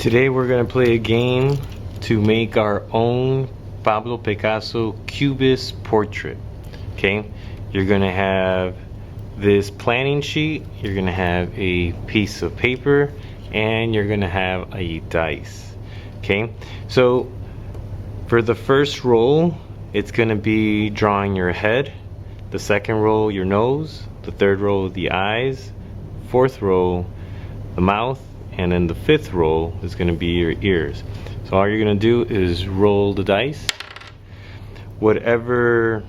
Today we're going to play a game to make our own Pablo Picasso Cubist portrait. Okay, you're going to have this planning sheet, you're going to have a piece of paper, and you're going to have a dice. Okay, so for the first roll, it's going to be drawing your head, the second roll your nose, the third roll the eyes, fourth roll the mouth, and then the fifth roll is going to be your ears. So all you're going to do is roll the dice. Whatever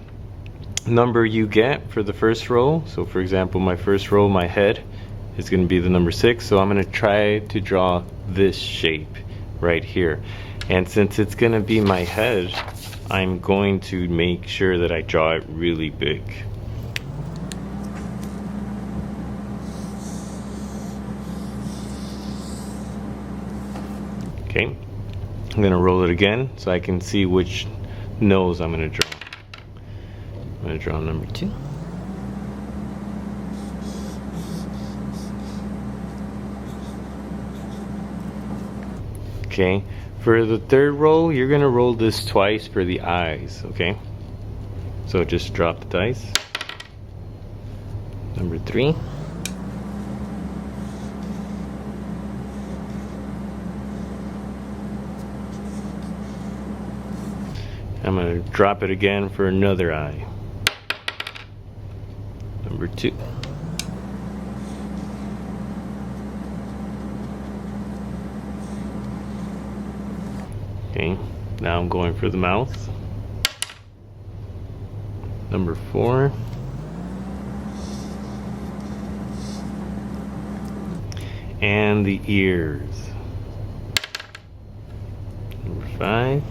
number you get for the first roll, so for example my first roll, my head, is going to be the number 6, so I'm going to try to draw this shape right here. And since it's going to be my head, I'm going to make sure that I draw it really big. Okay, I'm going to roll it again so I can see which nose I'm going to draw. I'm going to draw number 2. Okay, for the third roll, you're going to roll this twice for the eyes, okay? So just drop the dice. Number 3. I'm going to drop it again for another eye. Number 2. Okay, now I'm going for the mouth. Number 4. And the ears. Number 5.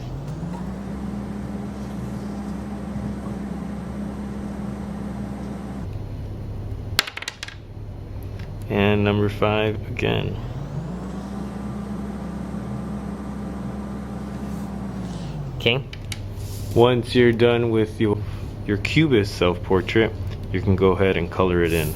And number 5 again. Okay. Once you're done with your Cubist self-portrait, you can go ahead and color it in.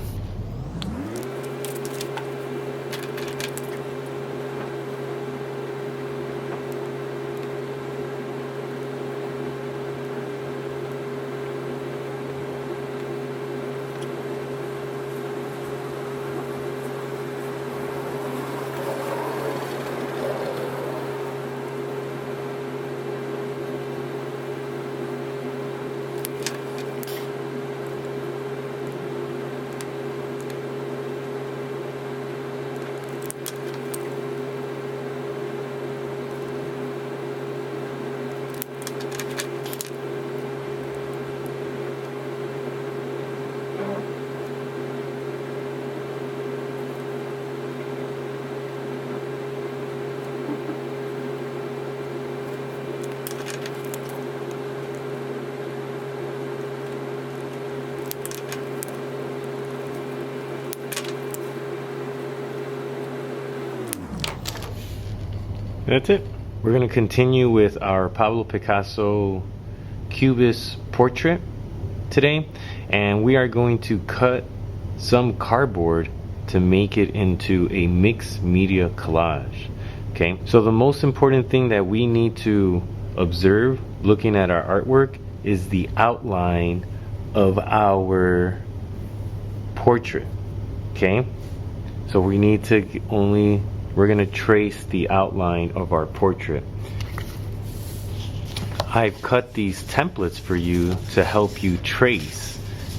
That's it. We're going to continue with our Pablo Picasso Cubist portrait today, and we are going to cut some cardboard to make it into a mixed media collage. Okay, so the most important thing that we need to observe looking at our artwork is the outline of our portrait. Okay, so we need to we're going to trace the outline of our portrait. I've cut these templates for you to help you trace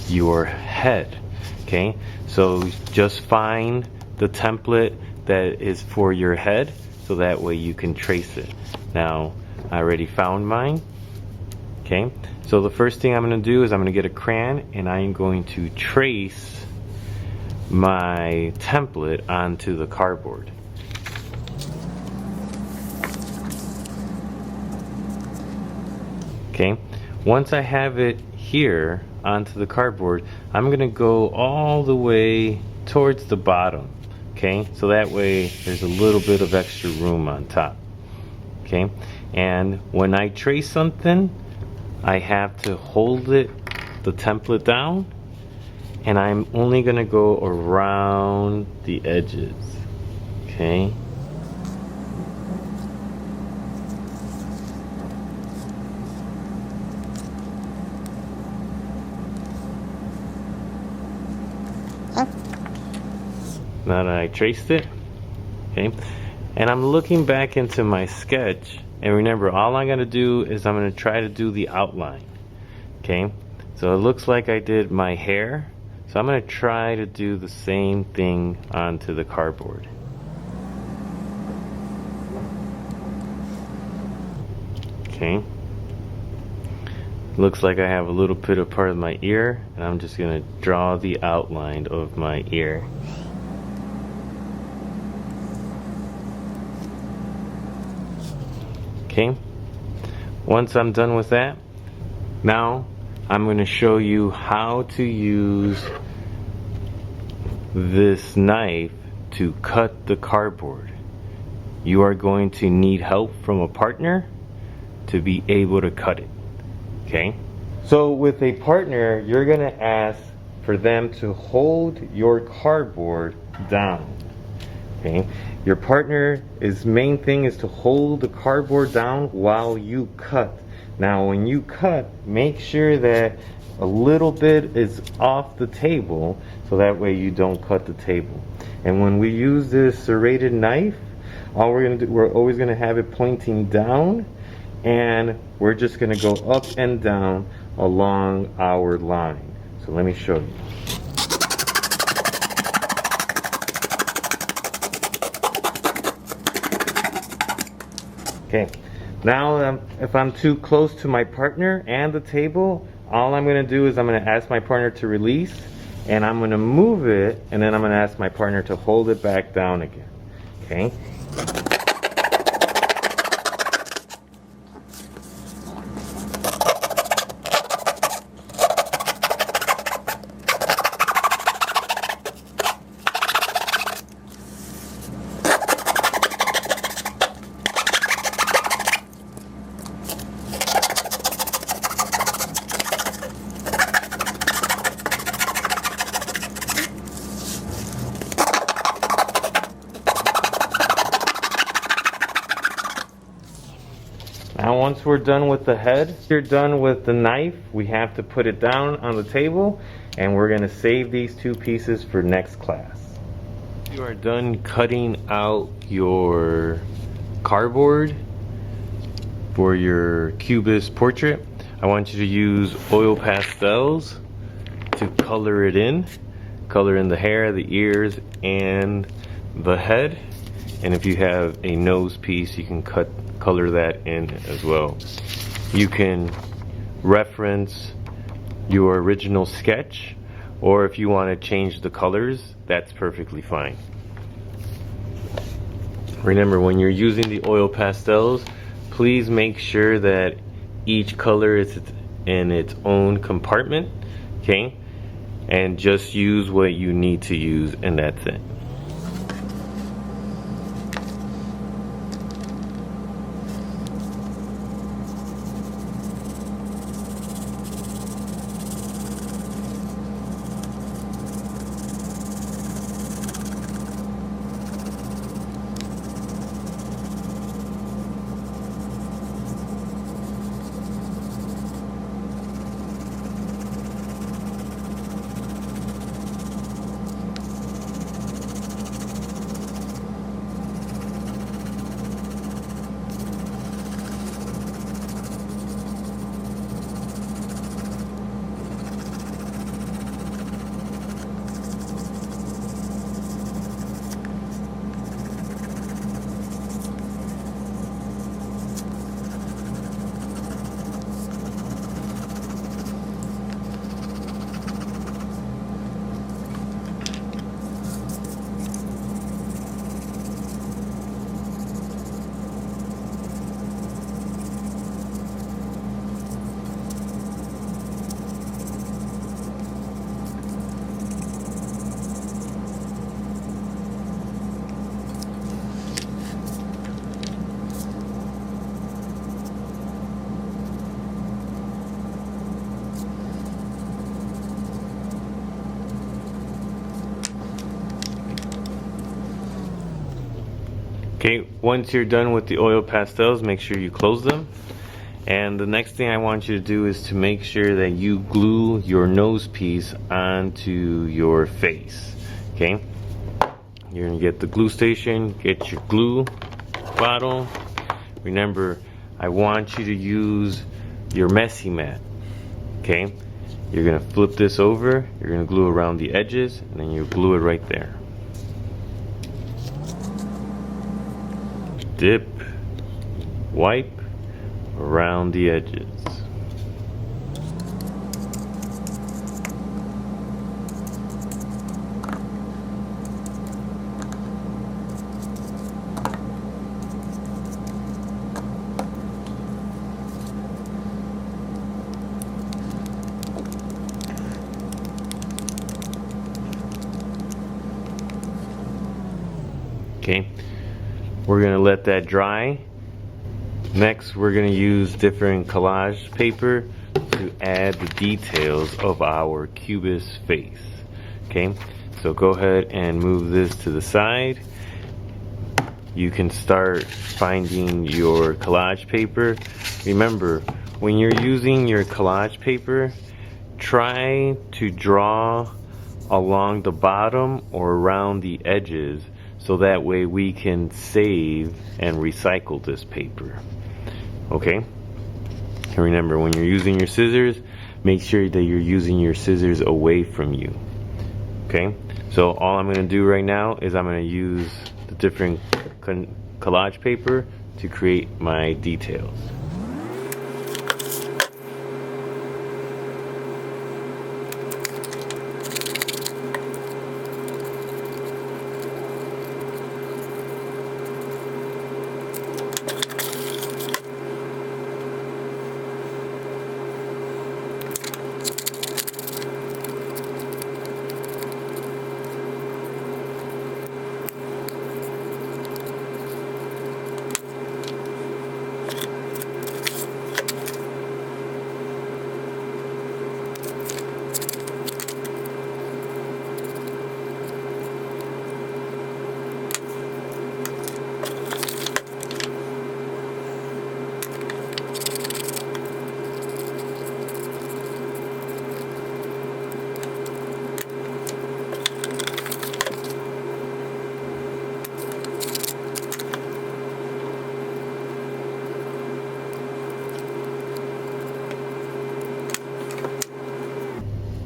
your head. Okay, so just find the template that is for your head so that way you can trace it. Now, I already found mine. Okay, so the first thing I'm going to do is I'm going to get a crayon and I'm going to trace my template onto the cardboard. Okay, once I have it here onto the cardboard, I'm going to go all the way towards the bottom. Okay, so that way there's a little bit of extra room on top. Okay, and when I trace something, I have to hold the template down, and I'm only going to go around the edges. Okay, now that I traced it. Okay, and I'm looking back into my sketch, and remember, all I'm gonna do is I'm gonna try to do the outline. Okay, so it looks like I did my hair, so I'm gonna try to do the same thing onto the cardboard. Okay, looks like I have a little bit of part of my ear, and I'm just gonna draw the outline of my ear. Okay, once I'm done with that, now I'm going to show you how to use this knife to cut the cardboard. You are going to need help from a partner to be able to cut it. Okay, so with a partner, you're going to ask for them to hold your cardboard down. Okay, your partner's main thing is to hold the cardboard down while you cut. Now when you cut, make sure that a little bit is off the table, so that way you don't cut the table. And when we use this serrated knife, all we're going to do, we're always going to have it pointing down, and we're just going to go up and down along our line. So let me show you. Okay, now if I'm too close to my partner and the table, all I'm going to do is I'm going to ask my partner to release, and I'm going to move it, and then I'm going to ask my partner to hold it back down again. Okay. Now once we're done with the head, you're done with the knife, we have to put it down on the table, and we're going to save these two pieces for next class. You are done cutting out your cardboard for your Cubist portrait. I want you to use oil pastels to color it in. Color in the hair, the ears, and the head. And if you have a nose piece, you can color that in as well. You can reference your original sketch, or if you want to change the colors, that's perfectly fine. Remember, when you're using the oil pastels, please make sure that each color is in its own compartment, okay? And just use what you need to use, and that's it. Okay, once you're done with the oil pastels, make sure you close them. And the next thing I want you to do is to make sure that you glue your nose piece onto your face. Okay, You're gonna get the glue station, get your glue bottle. Remember, I want you to use your messy mat. Okay? You're gonna flip this over, you're gonna glue around the edges, and then you glue it right there. Dip, wipe around the edges. Okay, we're gonna let that dry. Next, we're gonna use different collage paper to add the details of our Cubist face. Okay, so go ahead and move this to the side. You can start finding your collage paper. Remember, when you're using your collage paper, try to draw along the bottom or around the edges, so that way we can save and recycle this paper. Okay? And remember, when you're using your scissors, make sure that you're using your scissors away from you. Okay? So all I'm gonna do right now is I'm gonna use the different collage paper to create my details.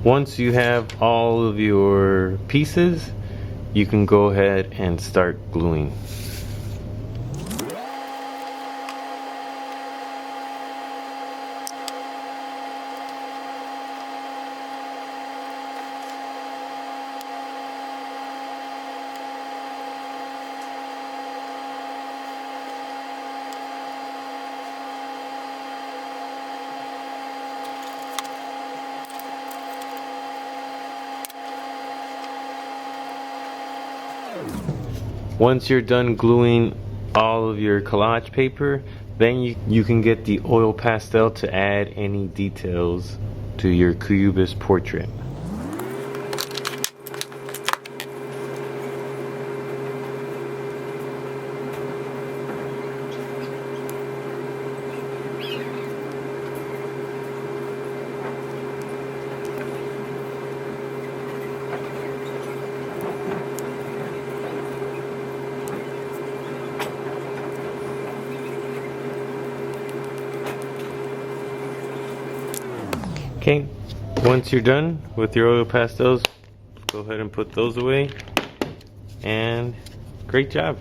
Once you have all of your pieces, you can go ahead and start gluing. Once you're done gluing all of your collage paper, then you can get the oil pastel to add any details to your Cubist portrait. Okay, once you're done with your oil pastels, go ahead and put those away, and great job.